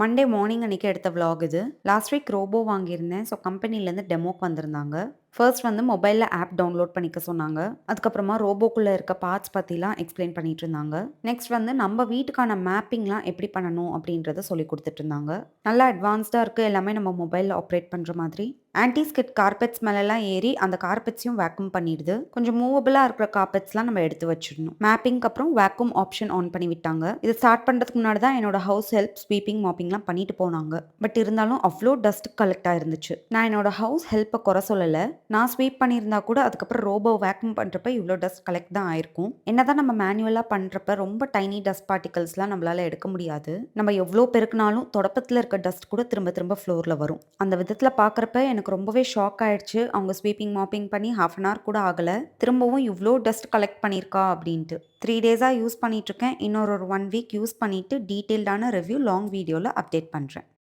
Monday morning அன்னைக்கு எடுத்த vlog இது. லாஸ்ட் வீக் ரோபோ வாங்கியிருந்தேன். ஸோ கம்பெனிலேருந்து டெமோக்கு வந்திருந்தாங்க. ஃபர்ஸ்ட் வந்து மொபைல்ல ஆப் டவுன்லோட் பண்ணிக்க சொன்னாங்க. அதுக்கப்புறமா ரோபோக்குள்ள இருக்க பார்ட்ஸ் பத்திலாம் எக்ஸ்பிளைன் பண்ணிட்டு இருந்தாங்க. நெக்ஸ்ட் வந்து நம்ம வீட்டுக்கான மேப்பிங்லாம் எப்படி பண்ணணும் அப்படின்றத சொல்லிக் குடுத்துட்டு இருந்தாங்க. நல்லா அட்வான்ஸ்டா இருக்கு. எல்லாமே நம்ம மொபைல்ல ஆப்பரேட் பண்ற மாதிரி. ஆன்டி ஸ்கிட் கார்பெட்ஸ் மேலலாம் ஏறி அந்த கார்பெட்ஸையும் வேக்யூம் பண்ணிடுது. கொஞ்சம் மூவபிளா இருக்கிற கார்பெட்ஸ்லாம் நம்ம எடுத்து வச்சிடணும். மேப்பிங்க்கு அப்புறம் வேக்யூம் ஆப்ஷன் ஆன் பண்ணி விட்டாங்க. இது ஸ்டார்ட் பண்றதுக்கு முன்னாடி தான் என்னோட ஹவுஸ் ஹெல்ப் ஸ்வீப்பிங் மாப்பிங்லாம் பண்ணிட்டு போனாங்க. பட் இருந்தாலும் அவ்வளோ டஸ்ட் கலெக்ட் ஆயிருந்துச்சு. நான் என்னோட ஹவுஸ் ஹெல்ப்பை குறை சொல்லல. நான் ஸ்வீப் பண்ணியிருந்தா கூட அதுக்கப்புறம் ரோபோ வேக்யூம் பண்றப்ப இவ்வளோ டஸ்ட் கலெக்ட் தான் ஆயிருக்கும். என்னதான் நம்ம மேனுவலா பண்றப்ப ரொம்ப டைனி டஸ்ட் பார்ட்டிகல்ஸ்லாம் நம்மளால எடுக்க முடியாது. நம்ம எவ்வளோ பெருக்கினாலும் தொடப்பத்துல இருக்க டஸ்ட் கூட திரும்ப திரும்ப ஃப்ளோர்ல வரும். அந்த விதத்துல பார்க்கறப்ப எனக்கு ரொம்பவே ஷாக் ஆயிடுச்சு. அவங்க ஸ்வீப்பிங் மாப்பிங் பண்ணி ஹாஃப் அன் ஹவர் கூட ஆகல. திரும்பவும் இவ்வளோ டஸ்ட் கலெக்ட் பண்ணியிருக்கா அப்படின்ட்டு. 3 டேஸா யூஸ் பண்ணிட்டு இருக்கேன். இன்னொரு 1 வீக் யூஸ் பண்ணிட்டு டீட்டெயில்டான ரிவ்யூ லாங் வீடியோல அப்டேட் பண்றேன்.